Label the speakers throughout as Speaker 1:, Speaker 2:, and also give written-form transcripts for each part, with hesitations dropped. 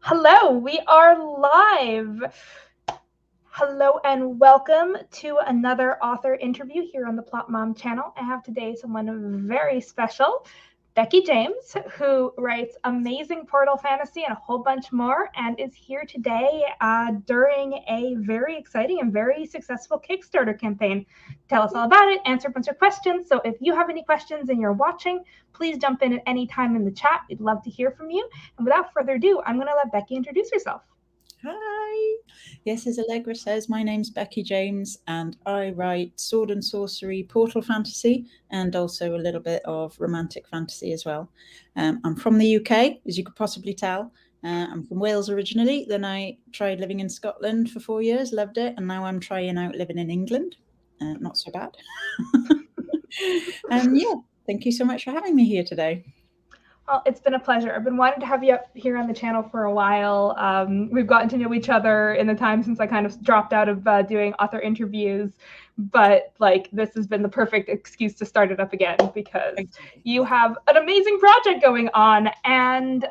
Speaker 1: Hello, we are live. Hello and welcome to another author interview here on the Plot Mom channel. I have today someone very special, Becky James, who writes amazing Portal fantasy and a whole bunch more, and is here today during a very exciting and very successful Kickstarter campaign. Tell us all about it, answer a bunch of questions. So if you have any questions and you're watching, please jump in at any time in the chat. We'd love to hear from you. And without further ado, I'm going to let Becky introduce herself.
Speaker 2: Hi. Yes, as Allegra says, my name's Becky James and I write sword and sorcery portal fantasy and also a little bit of romantic fantasy as well. I'm from the UK, as you could possibly tell. I'm from Wales originally. Then I tried living in Scotland for 4 years, loved it. And now I'm trying out living in England. Not so bad. And yeah, thank you so much for having me here today.
Speaker 1: Well, it's been a pleasure. I've been wanting to have you up here on the channel for a while. We've gotten to know each other in the time since I kind of dropped out of doing author interviews, but like this has been the perfect excuse to start it up again because you have an amazing project going on, and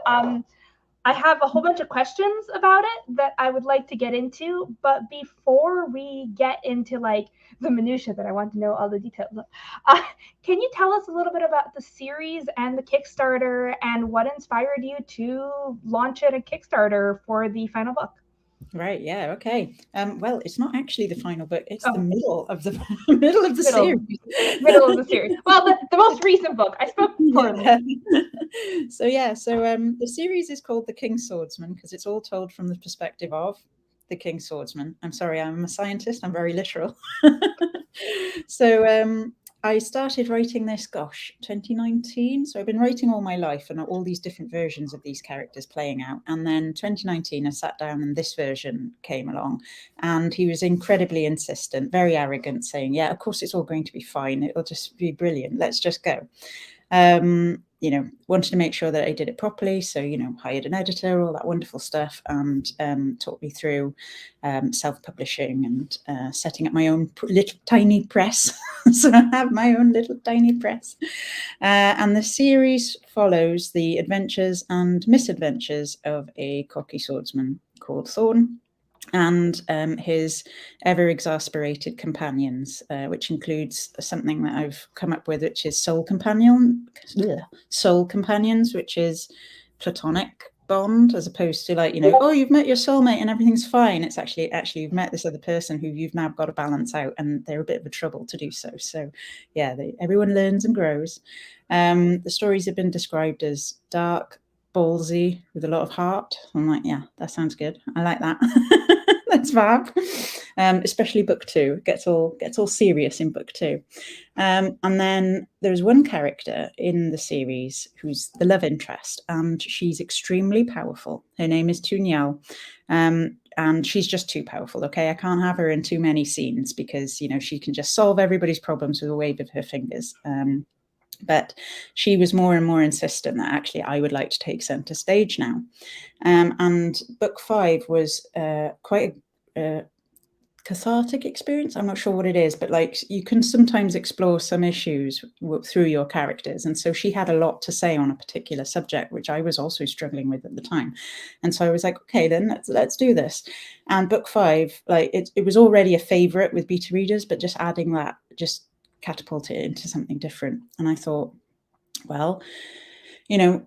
Speaker 1: I have a whole bunch of questions about it that I would like to get into, but before we get into like the minutia that I want to know all the details of, can you tell us a little bit about the series and the Kickstarter and what inspired you to launch it a Kickstarter for the final book?
Speaker 2: Right. Yeah. Okay. Well, it's not actually the final book. It's the middle of the middle of the series.
Speaker 1: Middle of the series. Well, the most recent book. I spoke poorly.
Speaker 2: Yeah. So the series is called The King's Swordsman because it's all told from the perspective of the King's Swordsman. I'm sorry, I'm a scientist. I'm very literal. So I started writing this, 2019. So I've been writing all my life and all these different versions of these characters playing out. And then 2019, I sat down and this version came along. And he was incredibly insistent, very arrogant, saying, yeah, of course, it's all going to be fine. It'll just be brilliant. Let's just go. Wanted to make sure that I did it properly. So, hired an editor, all that wonderful stuff, and taught me through self-publishing and setting up my own little tiny press. So I have my own little tiny press. And the series follows the adventures and misadventures of a cocky swordsman called Thorn and his ever-exasperated companions, which includes something that I've come up with, which is soul companions, which is platonic bond, as opposed to oh, you've met your soulmate and everything's fine. It's actually you've met this other person who you've now got to balance out, and they're a bit of a trouble to do so. So yeah, everyone learns and grows. The stories have been described as dark, ballsy, with a lot of heart. I'm like, yeah, that sounds good. I like that. That's fab. Especially book 2 gets all serious in book 2. And then there's one character in the series who's the love interest, and she's extremely powerful. Her name is Tunyal. And she's just too powerful. Okay, I can't have her in too many scenes because she can just solve everybody's problems with a wave of her fingers. But she was more and more insistent that actually I would like to take center stage now. And book 5 was quite a cathartic experience. I'm not sure what it is, but you can sometimes explore some issues through your characters. And so she had a lot to say on a particular subject, which I was also struggling with at the time. And so I was like, okay, then let's do this. And book 5, it was already a favorite with beta readers, but just adding that just catapulted it into something different. And I thought, well,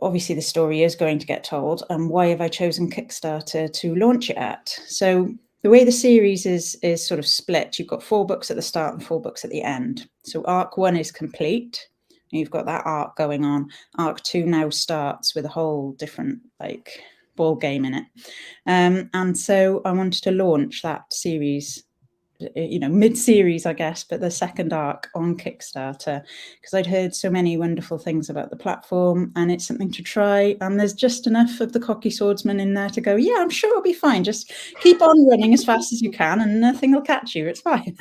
Speaker 2: obviously the story is going to get told, and why have I chosen Kickstarter to launch it at? So the way the series is sort of split, you've got 4 books at the start and 4 books at the end. So arc 1 is complete. You've got that arc going on. Arc 2 now starts with a whole different ball game in it. And so I wanted to launch that series mid-series, I guess, but the second arc on Kickstarter, because I'd heard so many wonderful things about the platform, and it's something to try. And there's just enough of the cocky swordsman in there to go, yeah, I'm sure it'll be fine. Just keep on running as fast as you can, and nothing will catch you. It's fine.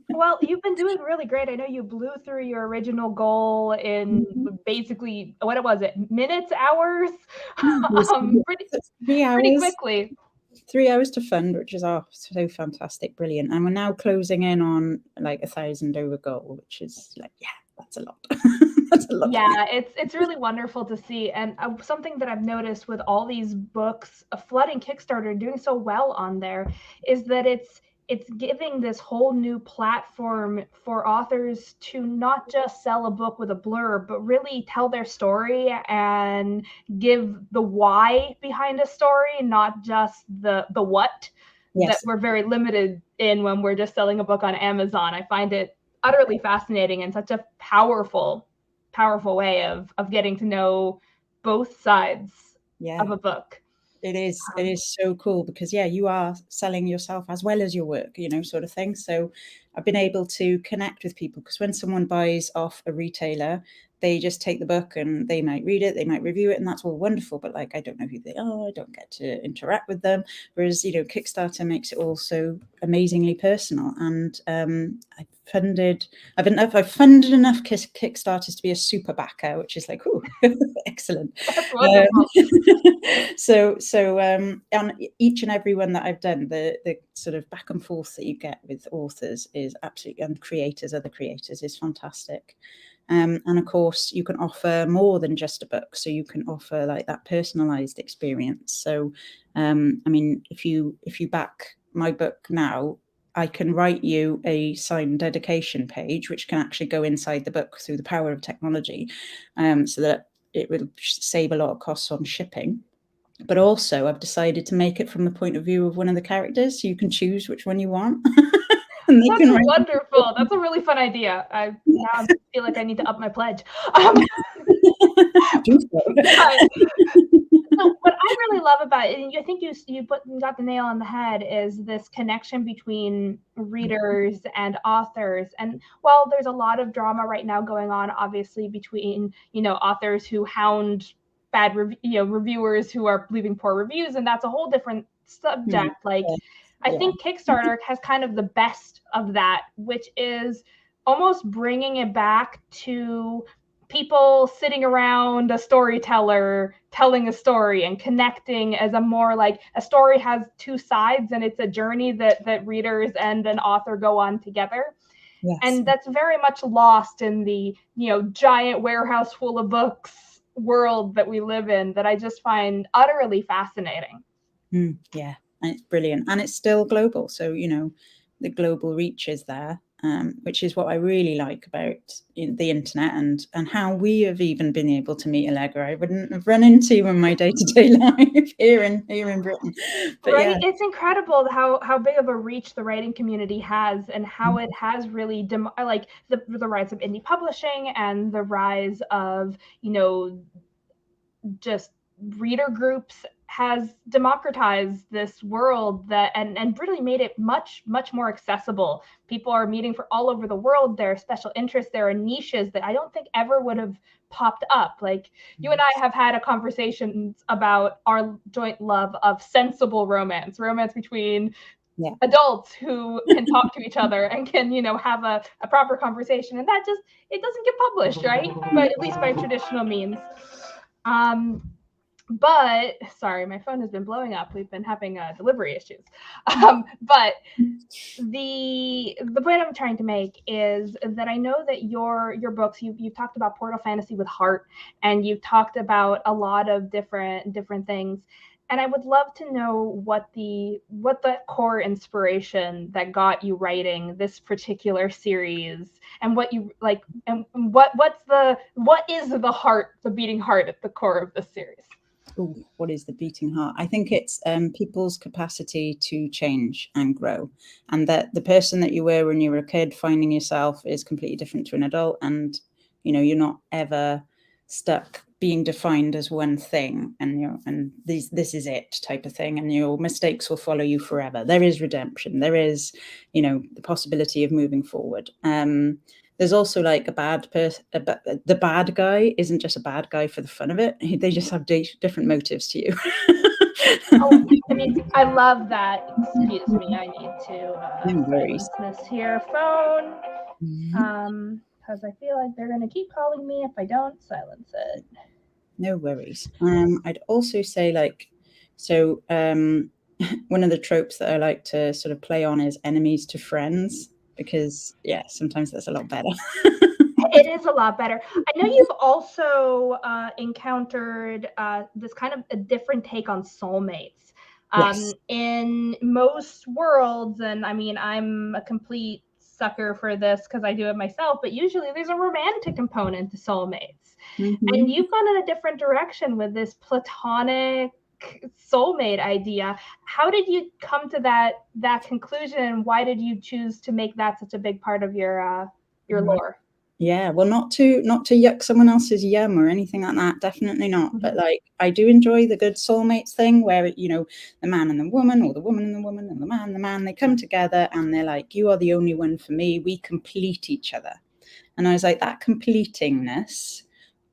Speaker 1: Well, you've been doing really great. I know you blew through your original goal in basically, what was it, minutes, hours? Pretty quickly.
Speaker 2: 3 hours to fund, which is so fantastic, brilliant. And we're now closing in on 1,000 over goal, which is yeah, that's a lot. That's a lot.
Speaker 1: Yeah, it's really wonderful to see. And something that I've noticed with all these books flooding Kickstarter and doing so well on there is that it's giving this whole new platform for authors to not just sell a book with a blurb, but really tell their story and give the why behind a story, not just the what that we're very limited in when we're just selling a book on Amazon. I find it utterly fascinating and such a powerful way of getting to know both sides of a book.
Speaker 2: It is so cool because you are selling yourself as well as your work, sort of thing. So I've been able to connect with people because when someone buys off a retailer, they just take the book and they might read it, they might review it, and that's all wonderful. But like, I don't know who they are, I don't get to interact with them. Whereas, Kickstarter makes it all so amazingly personal. And I've funded enough Kickstarters to be a super backer, which is like, oh, excellent.
Speaker 1: That's wonderful.
Speaker 2: So on each and every one that I've done, the sort of back and forth that you get with authors is absolutely, and other creators is fantastic. And of course, you can offer more than just a book. So you can offer like that personalized experience. So, I mean, if you back my book now, I can write you a signed dedication page, which can actually go inside the book through the power of technology, so that it will save a lot of costs on shipping. But also, I've decided to make it from the point of view of one of the characters, so you can choose which one you want.
Speaker 1: That's wonderful. That's a really fun idea. Now I feel like I need to up my pledge. So what I really love about it, and I think you got the nail on the head, is this connection between readers and authors. And while there's a lot of drama right now going on, obviously between authors who hound bad reviewers who are leaving poor reviews, and that's a whole different subject. I think Kickstarter has kind of the best of that, which is almost bringing it back to people sitting around a storyteller telling a story and connecting as a more like a story has two sides and it's a journey that readers and an author go on together. Yes. And that's very much lost in the giant warehouse full of books world that we live in, that I just find utterly fascinating.
Speaker 2: Yeah, and it's brilliant, and it's still global. So the global reach is there, which is what I really like about the internet and how we have even been able to meet Allegra. I wouldn't have run into in my day-to-day life here in Britain. But
Speaker 1: right, it's incredible how big of a reach the writing community has, and how it has really like the rise of indie publishing and the rise of just reader groups has democratized this world that and really made it much more accessible. People are meeting from all over the world. There are special interests, there are niches that I don't think ever would have popped up. Like you and I have had a conversation about our joint love of sensible romance between adults who can talk to each other and can have a proper conversation, and that just it doesn't get published, right? But at least by traditional means. But sorry, my phone has been blowing up. We've been having delivery issues. But the point I'm trying to make is that I know that your books, you've talked about Portal Fantasy with Heart, and you've talked about a lot of different things. And I would love to know what the core inspiration that got you writing this particular series, and what you like, and what is the heart, the beating heart at the core of this series.
Speaker 2: Ooh, what is the beating heart? I think it's people's capacity to change and grow, and that the person that you were when you were a kid finding yourself is completely different to an adult, and you're not ever stuck being defined as one thing, and this is it type of thing, and your mistakes will follow you forever. There is redemption. There is, the possibility of moving forward. There's also like the bad guy isn't just a bad guy for the fun of it. They just have different motives to you.
Speaker 1: I mean, I love that. Excuse me, I need to silence this here phone. Because I feel like they're going to keep calling me if I don't silence it.
Speaker 2: No worries. I'd also say one of the tropes that I like to sort of play on is enemies to friends, because sometimes that's a lot better.
Speaker 1: It is a lot better. I know you've also encountered this kind of a different take on soulmates.
Speaker 2: Yes.
Speaker 1: In most worlds, and I mean, I'm a complete sucker for this because I do it myself, but usually there's a romantic component to soulmates. And you've gone in a different direction with this platonic soulmate idea. How did you come to that conclusion, and why did you choose to make that such a big part of your lore?
Speaker 2: Yeah, well, not to yuck someone else's yum or anything like that, definitely not. But like, I do enjoy the good soulmates thing where, you know, the man and the woman, or the woman and the woman, and the man, they come together and they're like, you are the only one for me. We complete each other. And I was like, that completingness,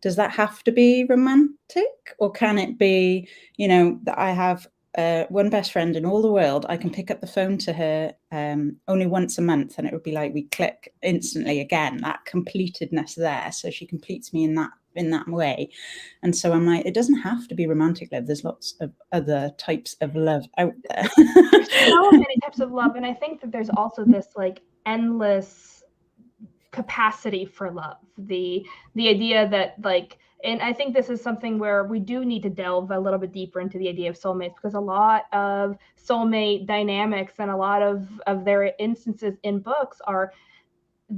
Speaker 2: does that have to be romantic, or can it be, you know, that I have one best friend in all the world, I can pick up the phone to her only once a month, and it would be like we click instantly again, that completedness there. So she completes me in that way. And so I'm like, it doesn't have to be romantic love. There's lots of other types of love out there.
Speaker 1: There's so many types of love, and I think that there's also this like endless capacity for love. The idea that like, and I think this is something where we do need to delve a little bit deeper into the idea of soulmates, because a lot of soulmate dynamics and a lot of their instances in books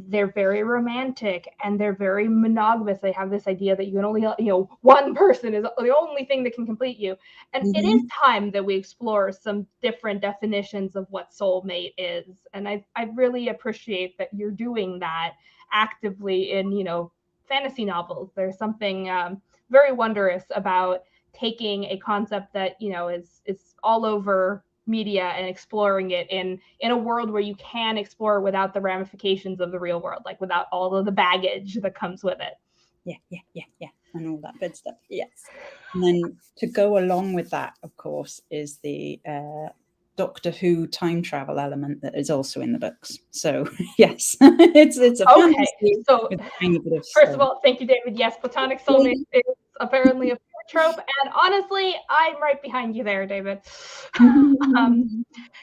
Speaker 1: they're very romantic and they're very monogamous. They have this idea that you can only, you know, one person is the only thing that can complete you. And it is time that we explore some different definitions of what soulmate is. And I really appreciate that you're doing that actively in, you know, fantasy novels. There's something very wondrous about taking a concept that, you know, is all over media and exploring it in a world where you can explore without the ramifications of the real world, like without all of the baggage that comes with it.
Speaker 2: Yeah, and all that good stuff. Yes. And then to go along with that, of course, is the Doctor Who time travel element that is also in the books. So yes, it's a fantasy.
Speaker 1: So
Speaker 2: with a tiny bit of
Speaker 1: first of all, thank you, David. Yes, platonic soulmate is apparently a trope, and honestly, I'm right behind you there, David.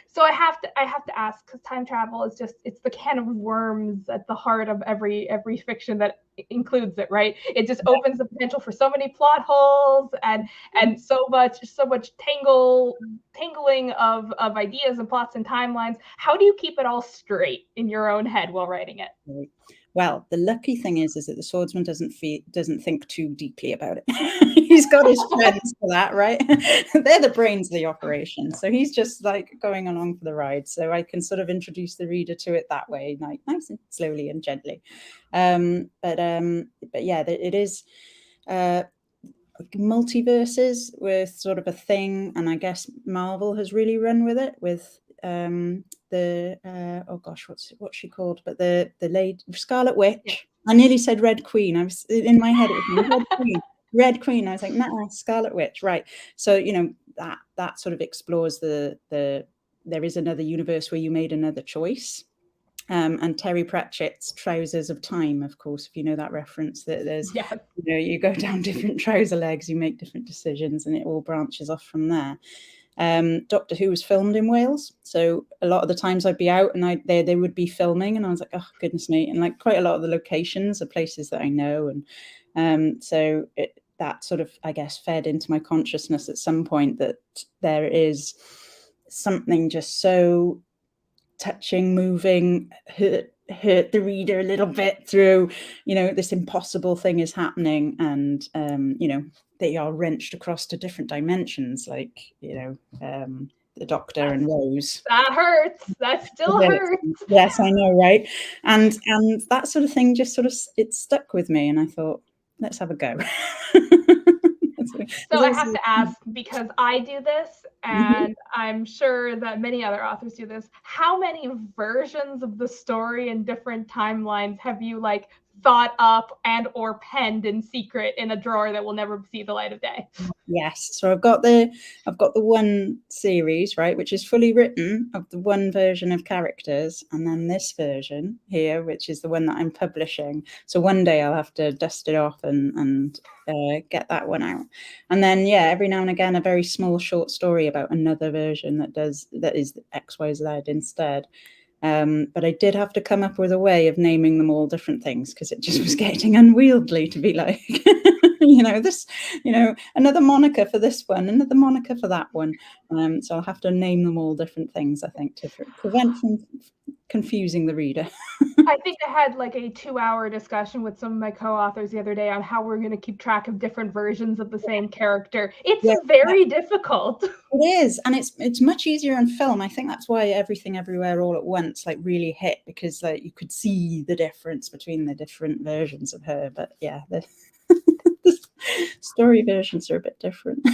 Speaker 1: So I have to ask, because time travel is just, it's the can of worms at the heart of every fiction that includes it, right? It just opens the potential for so many plot holes and so much tangling of ideas and plots and timelines. How do you keep it all straight in your own head while writing it?
Speaker 2: Well, the lucky thing is that the swordsman doesn't think too deeply about it. He's got his friends for that, right? They're the brains of the operation. So he's just like going along for the ride. So I can sort of introduce the reader to it that way, like nice and slowly and gently. But yeah, it is multiverses with sort of a thing, and I guess Marvel has really run with it with oh gosh, what's she called? But the lady Scarlet Witch. Yeah. I nearly said Red Queen. I was in my head. It was Red Queen. Red Queen. I was like, nah, Scarlet Witch. Right. So you know that sort of explores the there is another universe where you made another choice. And Terry Pratchett's Trousers of Time, of course, if you know that reference, that there's, you know, you go down different trouser legs, you make different decisions, and it all branches off from there. Doctor Who was filmed in Wales, so a lot of the times I'd be out and they would be filming, and I was like, oh goodness me, and like quite a lot of the locations are places that I know, and so that sort of, I guess, fed into my consciousness at some point that there is something just so touching, moving, hurt the reader a little bit through, you know, this impossible thing is happening, and you know, they are wrenched across to different dimensions, like, you know, the Doctor and Rose.
Speaker 1: That hurts. That still hurts.
Speaker 2: Yes, I know, right? And that sort of thing just sort of, it stuck with me, and I thought, let's have a go.
Speaker 1: So I have to ask, because I do this, and I'm sure that many other authors do this, how many versions of the story in different timelines have you like thought up and or penned in secret in a drawer that will never see the light of day?
Speaker 2: Yes, so I've got the one series, right, which is fully written of the one version of characters, and then this version here, which is the one that I'm publishing. So one day I'll have to dust it off and get that one out. And then yeah, every now and again a very small short story about another version that is XYZ instead. But I did have to come up with a way of naming them all different things, because it just was getting unwieldy to be like, this, another moniker for this one, another moniker for that one. So I'll have to name them all different things, I think, to prevent from confusing the reader.
Speaker 1: I think I had like a 2-hour discussion with some of my co-authors the other day on how we're going to keep track of different versions of the same character. It's very difficult.
Speaker 2: It is, and it's much easier in film. I think that's why Everything Everywhere All at Once like really hit, because like you could see the difference between the different versions of her. But yeah, the story versions are a bit different.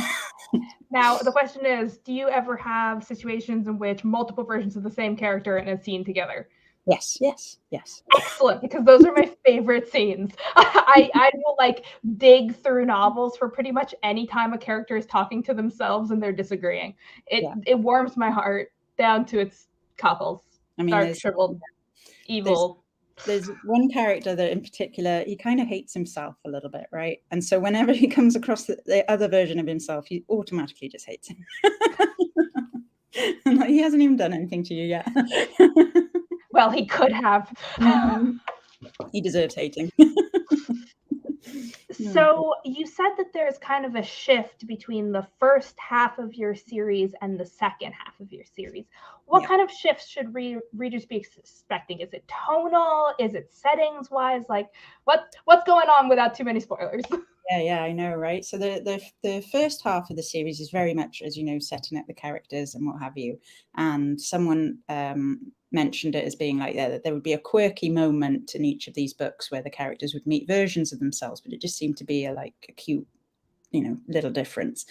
Speaker 1: Now the question is, do you ever have situations in which multiple versions of the same character in a scene together?
Speaker 2: Yes.
Speaker 1: Excellent, because those are my favorite scenes. I will like dig through novels for pretty much any time a character is talking to themselves and they're disagreeing. It warms my heart down to its cockles. I mean, dark, shriveled, evil.
Speaker 2: There's one character that in particular, he kind of hates himself a little bit, right? And so whenever he comes across the other version of himself, he automatically just hates him. And like, he hasn't even done anything to you yet.
Speaker 1: Well, he could have.
Speaker 2: He deserves hating.
Speaker 1: So you said that there's kind of a shift between the first half of your series and the second half of your series. What kind of shifts should readers be expecting? Is it tonal? Is it settings wise? Like what's going on without too many spoilers?
Speaker 2: Yeah, I know, right? So the first half of the series is very much, as you know, setting up the characters and what have you. And someone mentioned it as being like that there would be a quirky moment in each of these books where the characters would meet versions of themselves, but it just seemed to be a cute, little difference.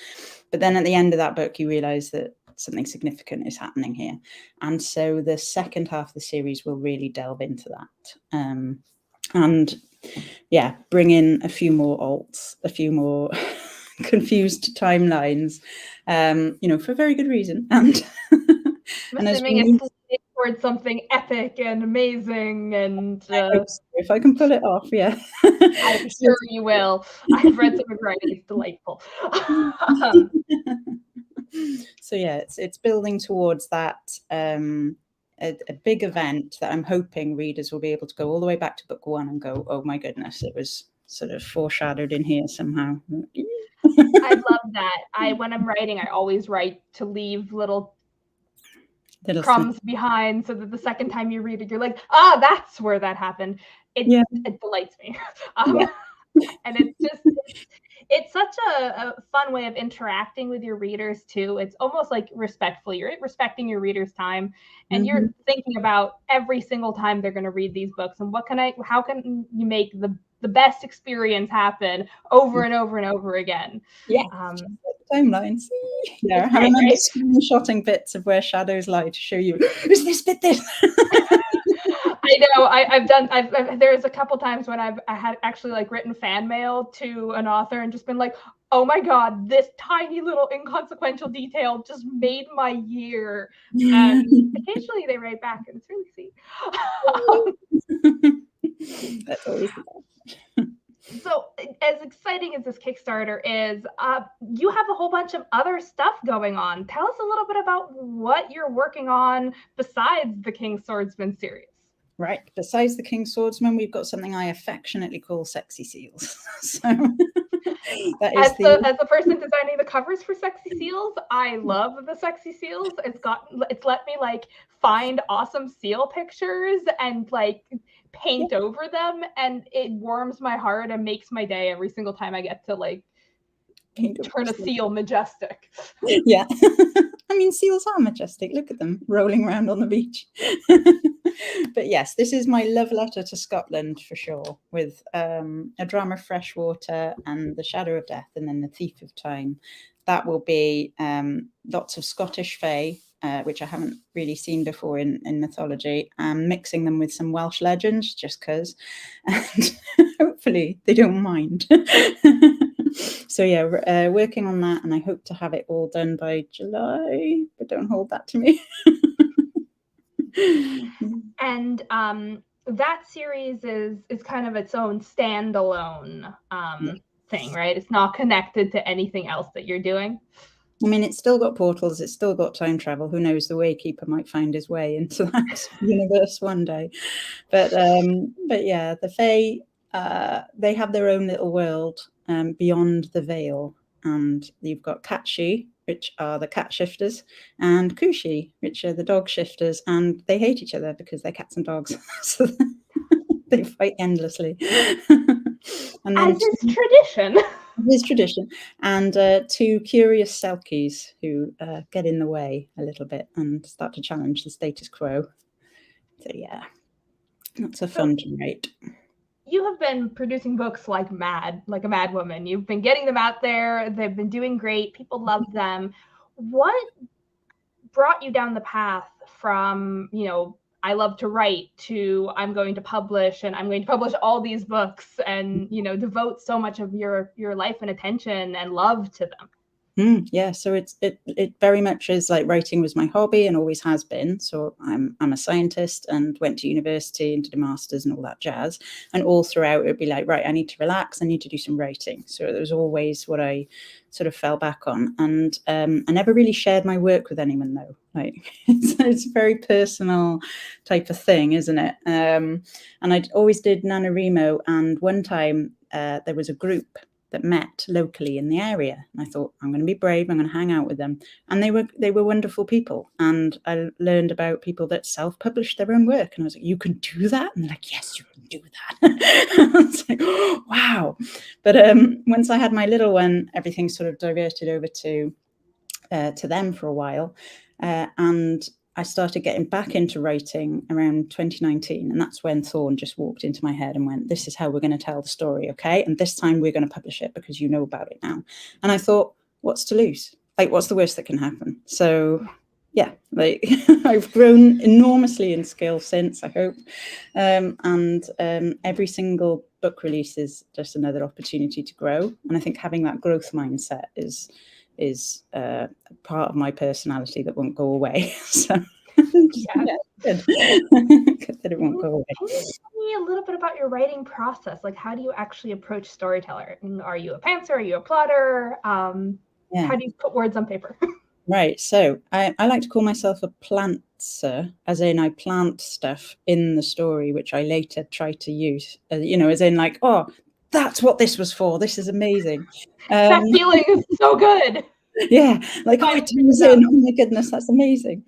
Speaker 2: But then at the end of that book, you realize that something significant is happening here. And so the second half of the series will really delve into that. And yeah, bring in a few more alts, a few more confused timelines, for very good reason. And
Speaker 1: assuming it's leading towards something epic and amazing, and
Speaker 2: if I can pull it off, yeah.
Speaker 1: I'm sure you will. I've read some of writing; it's delightful.
Speaker 2: So yeah, it's building towards that. A big event that I'm hoping readers will be able to go all the way back to book one and go, oh my goodness, it was sort of foreshadowed in here somehow.
Speaker 1: I love that. When I'm writing, I always write to leave little crumbs behind, so that the second time you read it, you're like, that's where that happened. It delights me. And it's such a fun way of interacting with your readers too. It's almost like respectful. You're respecting your readers' time, and you're thinking about every single time they're going to read these books, and how can you make the best experience happen over and over and over again.
Speaker 2: Timelines. Yeah, I remember screenshotting bits of where shadows lie to show you, is this bit this?
Speaker 1: I know. There's a couple times when I had actually written fan mail to an author and just been like, oh my God, this tiny little inconsequential detail just made my year. And occasionally they write back, and it's really sweet.
Speaker 2: That's always the best.
Speaker 1: So as exciting as this Kickstarter is, you have a whole bunch of other stuff going on. Tell us a little bit about what you're working on besides the King Swordsman series.
Speaker 2: Right. Besides the King Swordsman, we've got something I affectionately call Sexy Seals. So that is
Speaker 1: as the person designing the covers for Sexy Seals, I love the Sexy Seals. It's let me find awesome seal pictures and paint over them, and it warms my heart and makes my day every single time I get to turn a seal majestic.
Speaker 2: Yeah. I mean, seals are majestic. Look at them rolling around on the beach. But yes, this is my love letter to Scotland for sure, with A Dram of Fresh Water and The Shadow of Death, and then The Thief of Time. That will be lots of Scottish fae, which I haven't really seen before in mythology, and mixing them with some Welsh legends, just because. And hopefully they don't mind. So yeah, working on that, and I hope to have it all done by July, but don't hold that to me.
Speaker 1: And that series is kind of its own standalone thing, right? It's not connected to anything else that you're doing.
Speaker 2: I mean, it's still got portals, it's still got time travel. Who knows, the Waykeeper might find his way into that universe one day. But yeah, the Fae, they have their own little world beyond the veil. And you've got Catchy, which are the cat shifters, and Kushi, which are the dog shifters. And they hate each other because they're cats and dogs. So they fight endlessly. And then
Speaker 1: As is tradition.
Speaker 2: his tradition, and two curious Selkies who get in the way a little bit and start to challenge the status quo. So yeah, that's a fun to write.
Speaker 1: You have been producing books like mad, like a mad woman. You've been getting them out there. They've been doing great. People love them. What brought you down the path from, I love to write to I'm going to publish, and I'm going to publish all these books and, devote so much of your life and attention and love to them?
Speaker 2: Yeah, so it very much is like writing was my hobby and always has been. So I'm a scientist and went to university and did a master's and all that jazz. And all throughout it'd be like, right, I need to relax, I need to do some writing. So it was always what I sort of fell back on. And I never really shared my work with anyone though. Like it's a very personal type of thing, isn't it? And I always did NaNoWriMo, and one time there was a group that met locally in the area. And I thought, I'm going to be brave, I'm going to hang out with them. And they were wonderful people. And I learned about people that self-published their own work. And I was like, you can do that? And they're like, yes, you can do that. I was like, oh, wow. But once I had my little one, everything sort of diverted over to them for a while. And I started getting back into writing around 2019. And that's when Thorn just walked into my head and went, this is how we're going to tell the story, okay? And this time we're going to publish it because you know about it now. And I thought, what's to lose? Like, what's the worst that can happen? So yeah, like I've grown enormously in skill since, I hope. And every single book release is just another opportunity to grow. And I think having that growth mindset is part of my personality that won't go away. So yeah, good. Good that it won't go away.
Speaker 1: Can you tell me a little bit about your writing process? Like, how do you actually approach storytelling? Are you a pantser? Are you a plotter? How do you put words on paper?
Speaker 2: Right. So I like to call myself a plantser, as in I plant stuff in the story, which I later try to use, as in like, oh, that's what this was for. This is amazing.
Speaker 1: That feeling is so good.
Speaker 2: Yeah, like, oh, it turns in. Oh my goodness, that's amazing.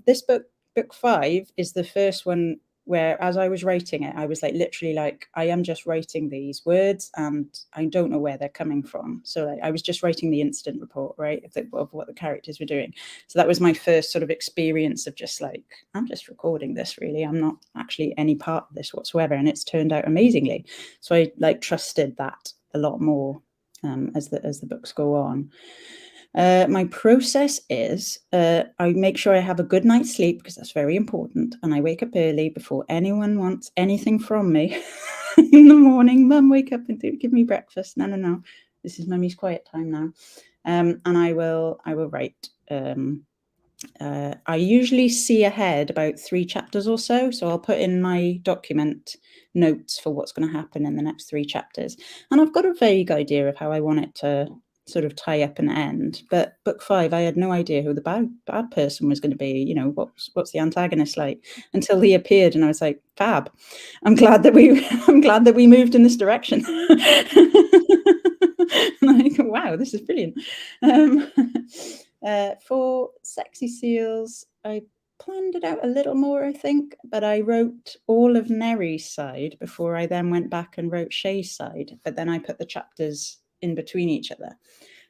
Speaker 2: This book 5 is the first one where, as I was writing it, I was like, literally like, I am just writing these words and I don't know where they're coming from. So like, I was just writing the incident report, right, of what the characters were doing. So that was my first sort of experience of just like, I'm just recording this, really. I'm not actually any part of this whatsoever. And it's turned out amazingly. So I like trusted that a lot more as the books go on. My process is I make sure I have a good night's sleep, because that's very important, and I wake up early before anyone wants anything from me in the morning. Mum, wake up and give me breakfast. No, this is mummy's quiet time now. And I will write. I usually see ahead about 3 chapters or so I'll put in my document notes for what's going to happen in the next 3 chapters, and I've got a vague idea of how I want it to sort of tie up and end. But book 5, I had no idea who the bad person was going to be. What's the antagonist like, until he appeared, and I was like, fab. I'm glad that we moved in this direction. Like, wow, this is brilliant. For Sexy Seals, I planned it out a little more, I think, but I wrote all of Neri's side before I then went back and wrote Shay's side, but then I put the chapters in between each other.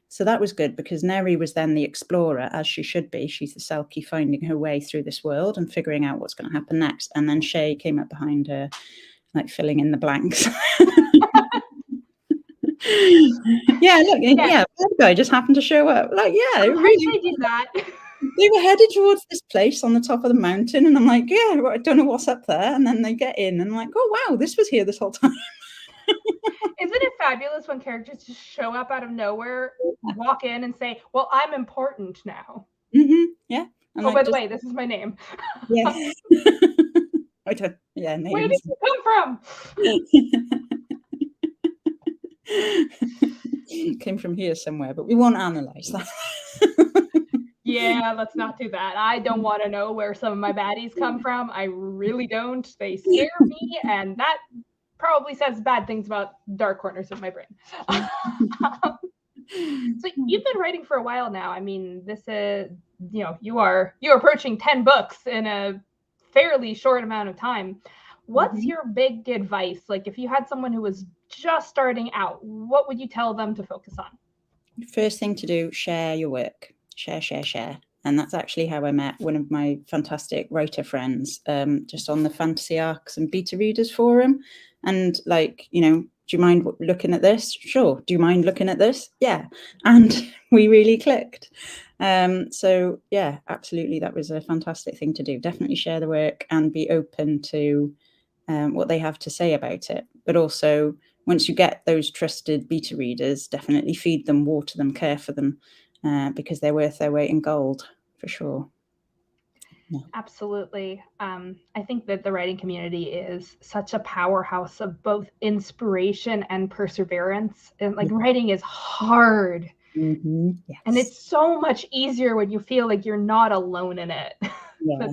Speaker 2: So that was good, because Neri was then the explorer, as she should be. She's the Selkie finding her way through this world and figuring out what's going to happen next. And then Shay came up behind her, like filling in the blanks. Yeah, that guy just happened to show up. Like, yeah,
Speaker 1: really did that.
Speaker 2: They were headed towards this place on the top of the mountain, and I'm like, yeah, I don't know what's up there. And then they get in, and I'm like, oh wow, this was here this whole time.
Speaker 1: Isn't it fabulous when characters just show up out of nowhere, walk in and say, well, I'm important now.
Speaker 2: Yeah.
Speaker 1: And by the way, this is my name.
Speaker 2: Yeah. I don't, yeah. Names.
Speaker 1: Where did you come from?
Speaker 2: Came from here somewhere, but we won't analyze that.
Speaker 1: Yeah, let's not do that. I don't want to know where some of my baddies come from. I really don't. They scare me, and that probably says bad things about dark corners of my brain. So you've been writing for a while now. I mean, this is, you're approaching 10 books in a fairly short amount of time. What's your big advice? Like, if you had someone who was just starting out, what would you tell them to focus on?
Speaker 2: First thing to do, share your work. Share. And that's actually how I met one of my fantastic writer friends, just on the Fantasy Arcs and Beta Readers forum. And like, do you mind looking at this? Sure. Do you mind looking at this? Yeah. And we really clicked. So yeah, absolutely. That was a fantastic thing to do. Definitely share the work and be open to what they have to say about it. But also, once you get those trusted beta readers, definitely feed them, water them, care for them, because they're worth their weight in gold, for sure. Yeah.
Speaker 1: Absolutely. I think that the writing community is such a powerhouse of both inspiration and perseverance. And like, writing is hard.
Speaker 2: Yes.
Speaker 1: And it's so much easier when you feel like you're not alone in it.
Speaker 2: Yeah.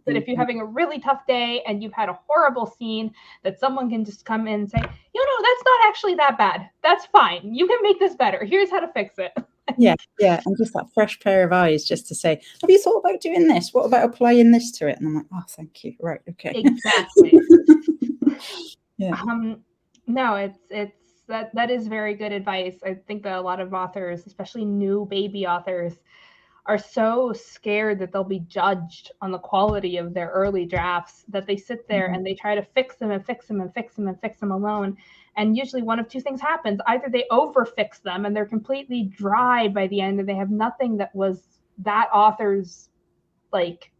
Speaker 1: That if you're having a really tough day and you've had a horrible scene, that someone can just come in and say, that's not actually that bad. That's fine. You can make this better. Here's how to fix it.
Speaker 2: Yeah. And just that fresh pair of eyes just to say, have you thought about doing this? What about applying this to it? And I'm like, oh, thank you. Right. Okay.
Speaker 1: Exactly.
Speaker 2: Yeah.
Speaker 1: No, it's that is very good advice. I think that a lot of authors, especially new baby authors, are so scared that they'll be judged on the quality of their early drafts that they sit there and they try to fix them alone. And usually one of two things happens. Either they overfix them and they're completely dry by the end and they have nothing that was that author's like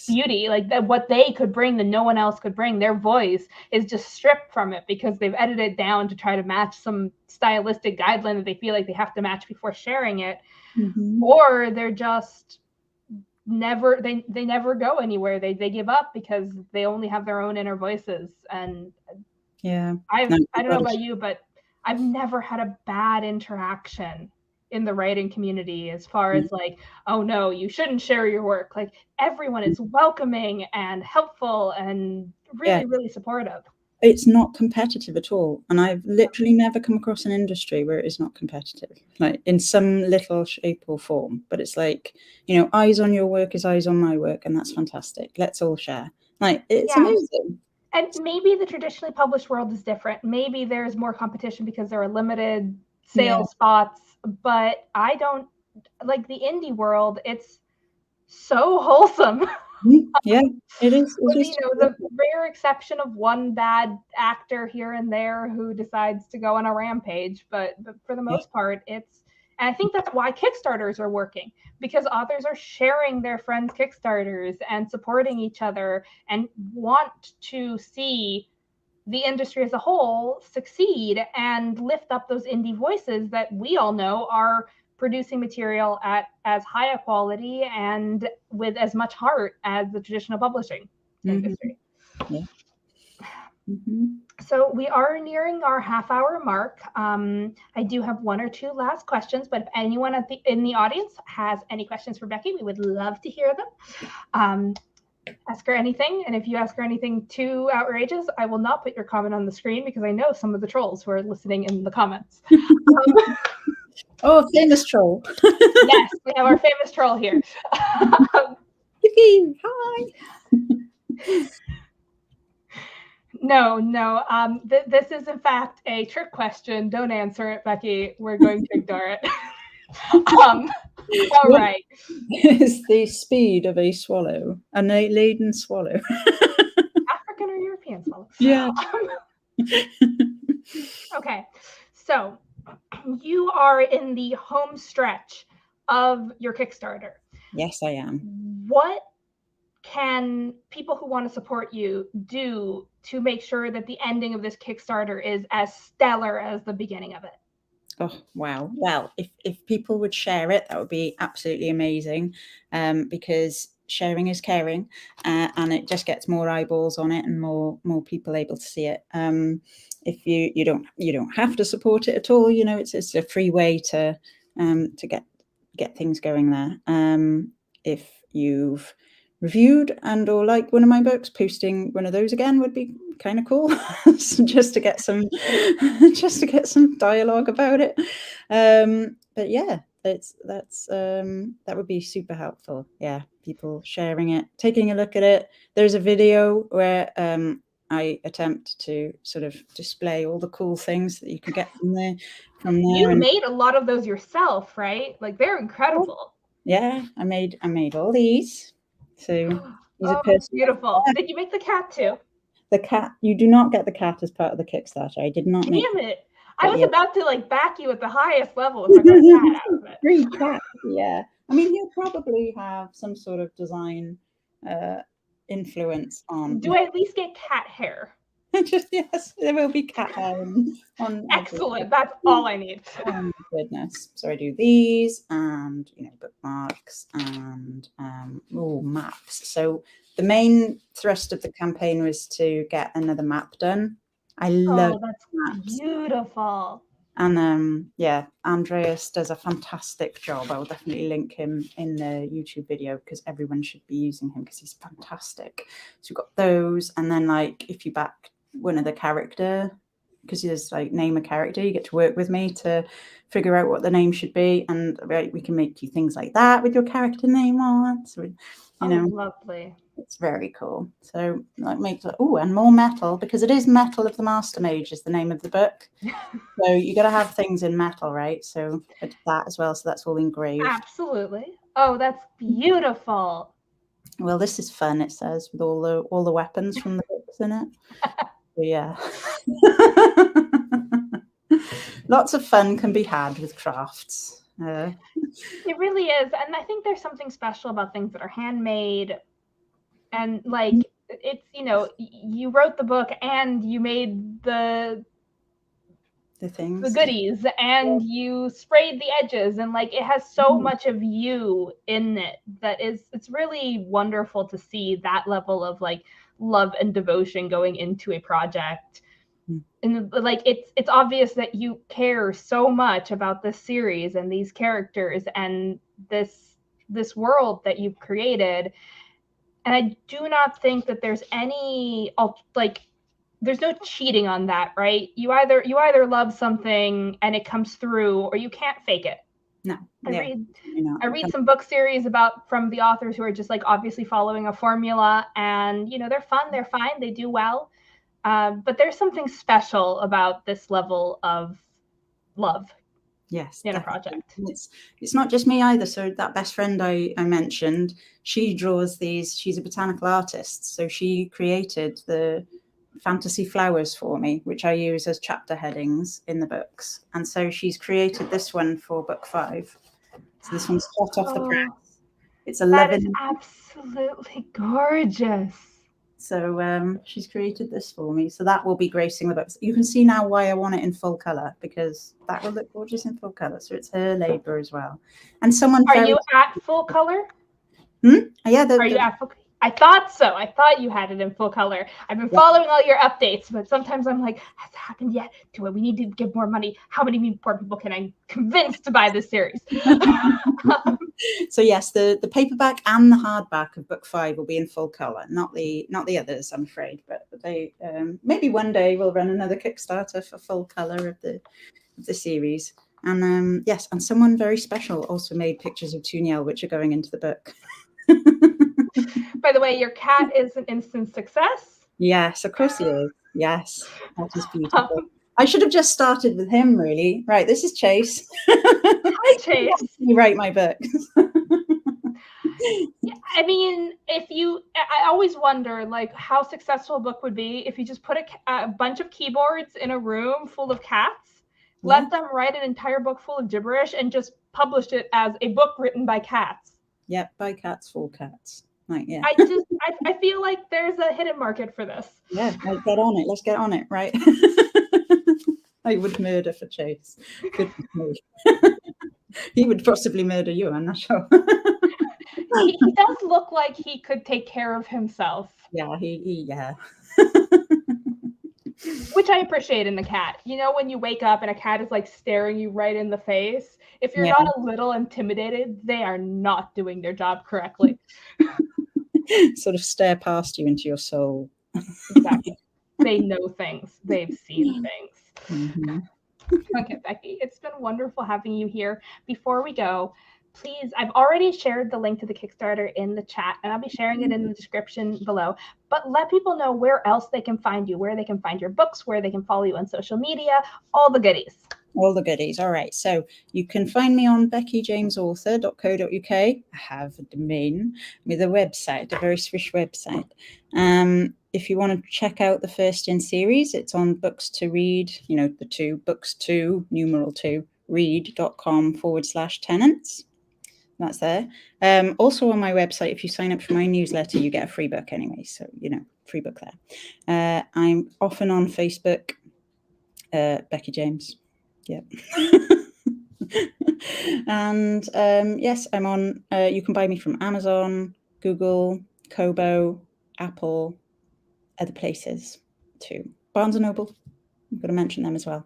Speaker 1: beauty, like that what they could bring that no one else could bring. Their voice is just stripped from it because they've edited it down to try to match some stylistic guideline that they feel like they have to match before sharing it. Or they're just never they never go anywhere. They give up because they only have their own inner voices. And I don't know about you, but I've never had a bad interaction in the writing community as far as like, oh no, you shouldn't share your work. Like, everyone is welcoming and helpful and really supportive.
Speaker 2: It's not competitive at all. And I've literally never come across an industry where it is not competitive, like in some little shape or form. But it's like, eyes on your work is eyes on my work. And that's fantastic. Let's all share. Like, it's amazing.
Speaker 1: And maybe the traditionally published world is different. Maybe there's more competition because there are limited sales spots. But I don't like the indie world. It's so wholesome.
Speaker 2: Yeah, it is.
Speaker 1: The rare exception of one bad actor here and there who decides to go on a rampage, but for the most part, and I think that's why Kickstarters are working, because authors are sharing their friends' Kickstarters and supporting each other and want to see the industry as a whole succeed and lift up those indie voices that we all know are producing material at as high a quality and with as much heart as the traditional publishing industry. So we are nearing our half-hour mark. I do have one or two last questions, but if anyone in the audience has any questions for Becky, we would love to hear them. Ask her anything, and if you ask her anything too outrageous, I will not put your comment on the screen because I know some of the trolls who are listening in the comments.
Speaker 2: Oh, famous troll.
Speaker 1: Yes, we have our famous troll here.
Speaker 2: Hi.
Speaker 1: No. This is in fact a trick question. Don't answer it, Becky. We're going to ignore it. All right.
Speaker 2: Is the speed of a swallow, a laden swallow?
Speaker 1: African or European swallow?
Speaker 2: Yeah.
Speaker 1: Okay. So you are in the home stretch of your Kickstarter.
Speaker 2: Yes, I am.
Speaker 1: What can people who want to support you do to make sure that the ending of this Kickstarter is as stellar as the beginning of it?
Speaker 2: Oh, wow. Well, if people would share it, that would be absolutely amazing, because sharing is caring, and it just gets more eyeballs on it and more people able to see it. If you don't have to support it at all, it's a free way to get things going there. If you've reviewed and or liked one of my books, posting one of those again would be kind of cool. So just to get some dialogue about it. But yeah, that would be super helpful. Yeah, people sharing it, taking a look at it. There's a video where I attempt to sort of display all the cool things that you can get from there.
Speaker 1: You made a lot of those yourself, right? Like, they're incredible.
Speaker 2: Yeah, I made all these. So these are
Speaker 1: beautiful. Did you make the cat too?
Speaker 2: The cat, you do not get the cat as part of the Kickstarter. I did not make.
Speaker 1: Damn it! I was about to like back you at the highest level if I got a cat out of it.
Speaker 2: Free cat, yeah. I mean, he'll probably have some sort of design influence on.
Speaker 1: Do I at least get cat hair?
Speaker 2: Just yes, there will be cat hair on.
Speaker 1: Excellent. That's all I need.
Speaker 2: Oh my goodness! So I do these, and bookmarks, and maps. So the main thrust of the campaign was to get another map done. I love
Speaker 1: that's
Speaker 2: maps.
Speaker 1: Beautiful.
Speaker 2: And yeah, Andreas does a fantastic job. I will definitely link him in the YouTube video because everyone should be using him because he's fantastic. So we've got those, and then like if you back one of the character, because there's like name a character, you get to work with me to figure out what the name should be, and we can make you things like that with your character name on. So
Speaker 1: lovely.
Speaker 2: It's very cool. So like make and more metal, because it is Metal of the Master Mage is the name of the book. So you got to have things in metal, right? So I did that as well. So that's all engraved.
Speaker 1: Absolutely. Oh, that's beautiful.
Speaker 2: Well, this is fun. It says with all the weapons from the books in it. So, yeah. Lots of fun can be had with crafts.
Speaker 1: It really is, and I think there's something special about things that are handmade. And like it's you wrote the book and you made the
Speaker 2: things,
Speaker 1: the goodies, and you sprayed the edges, and like it has so much of you in it that it's really wonderful to see that level of like love and devotion going into a project. And like it's obvious that you care so much about this series and these characters and this world that you've created. And I do not think that there's any there's no cheating on that, right? You either love something and it comes through, or you can't fake it.
Speaker 2: No.
Speaker 1: I read some book series from the authors who are just like obviously following a formula, and they're fun, they're fine, they do well. But there's something special about this level of love.
Speaker 2: Yes,
Speaker 1: in a project.
Speaker 2: It's not just me either. So that best friend I mentioned, she draws these. She's a botanical artist, so she created the fantasy flowers for me, which I use as chapter headings in the books. And so she's created this one for book 5. So this one's hot off the press. It's 11.
Speaker 1: That is absolutely gorgeous.
Speaker 2: So she's created this for me. So that will be gracing the books. You can see now why I want it in full color, because that will look gorgeous in full color. So it's her labor as well. And someone.
Speaker 1: Are you at full color?
Speaker 2: Yeah.
Speaker 1: Are you at full? I thought so. I thought you had it in full color. I've been following all your updates, but sometimes I'm like, has it happened yet? We need to give more money. How many more people can I convince to buy this series?
Speaker 2: So yes, the paperback and the hardback of book 5 will be in full color. Not the others, I'm afraid, but they maybe one day we'll run another Kickstarter for full color of the series. And yes, and someone very special also made pictures of Tuniel, which are going into the book.
Speaker 1: By the way, your cat is an instant success.
Speaker 2: Yes, of course he is. Yes, that is beautiful. I should have just started with him, really. Right, this is Chase.
Speaker 1: Hi, Chase.
Speaker 2: You write my books.
Speaker 1: Yeah, I mean, I always wonder, like, how successful a book would be if you just put a bunch of keyboards in a room full of cats, let them write an entire book full of gibberish, and just published it as a book written by cats.
Speaker 2: Yep, by cats for cats. Like, yeah.
Speaker 1: I feel like there's a hidden market for this.
Speaker 2: Yeah, like, get on it. Let's get on it, right? I would murder for Chase. Goodness me. He would possibly murder you, I'm not sure.
Speaker 1: He does look like he could take care of himself.
Speaker 2: Yeah, yeah.
Speaker 1: Which I appreciate in a cat. You know, when you wake up and a cat is like staring you right in the face, if you're
Speaker 2: Yeah.
Speaker 1: not a little intimidated, they are not doing their job correctly.
Speaker 2: Sort of stare past you into your soul.
Speaker 1: Exactly. They know things. They've seen things.
Speaker 2: Mm-hmm.
Speaker 1: Okay, Becky, it's been wonderful having you here. Before we go, please, I've already shared the link to the Kickstarter in the chat, and I'll be sharing it in the description below. But let people know where else they can find you, where they can find your books, where they can follow you on social media, all the goodies.
Speaker 2: All the goodies. All right. So you can find me on beckyjamesauthor.co.uk. I have a domain with a website, a very swish website. If you want to check out the first in series, it's on Books to Read, the two, books to, numeral 2, read.com/tenants. That's there. Also on my website, if you sign up for my newsletter, you get a free book anyway. So, free book there. I'm often on Facebook, Becky James. Yep. And yes, I'm on, you can buy me from Amazon, Google, Kobo, Apple, other places too. Barnes & Noble, I've got to mention them as well.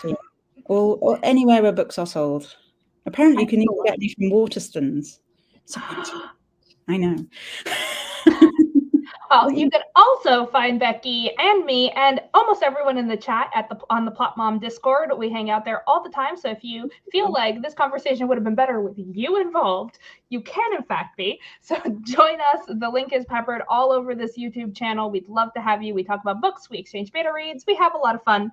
Speaker 2: So yeah, or anywhere where books are sold. Apparently you can even get me from Waterstones. So I know.
Speaker 1: Well, you can also find Becky and me and almost everyone in the chat on the Plot Mom Discord. We hang out there all the time. So if you feel like this conversation would have been better with you involved, you can in fact be. So join us. The link is peppered all over this YouTube channel. We'd love to have you. We talk about books. We exchange beta reads. We have a lot of fun.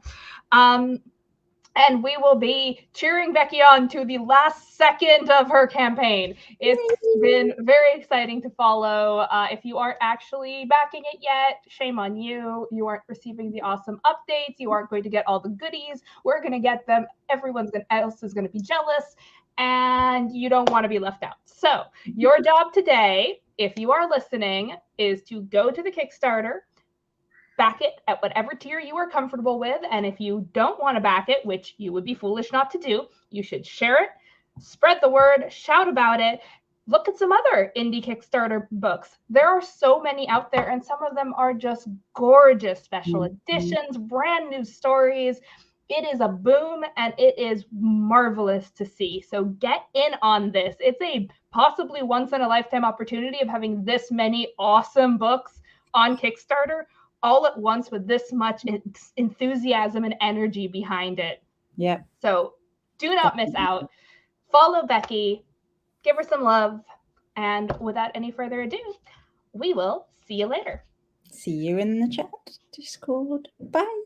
Speaker 1: And we will be cheering Becky on to the last second of her campaign. It's been very exciting to follow. If you aren't actually backing it yet, shame on you. You aren't receiving the awesome updates. You aren't going to get all the goodies. We're going to get them. Everyone else is going to be jealous, and you don't want to be left out. So your job today, if you are listening, is to go to the Kickstarter, back it at whatever tier you are comfortable with. And if you don't want to back it, which you would be foolish not to do, you should share it, spread the word, shout about it. Look at some other indie Kickstarter books. There are so many out there, and some of them are just gorgeous special editions, brand new stories. It is a boom, and it is marvelous to see. So get in on this. It's a possibly once-in-a-lifetime opportunity of having this many awesome books on Kickstarter all at once with this much enthusiasm and energy behind it.
Speaker 2: Yeah.
Speaker 1: So do not miss out. Follow Becky, give her some love, and without any further ado, we will see you later.
Speaker 2: See you in the chat, Discord. Bye.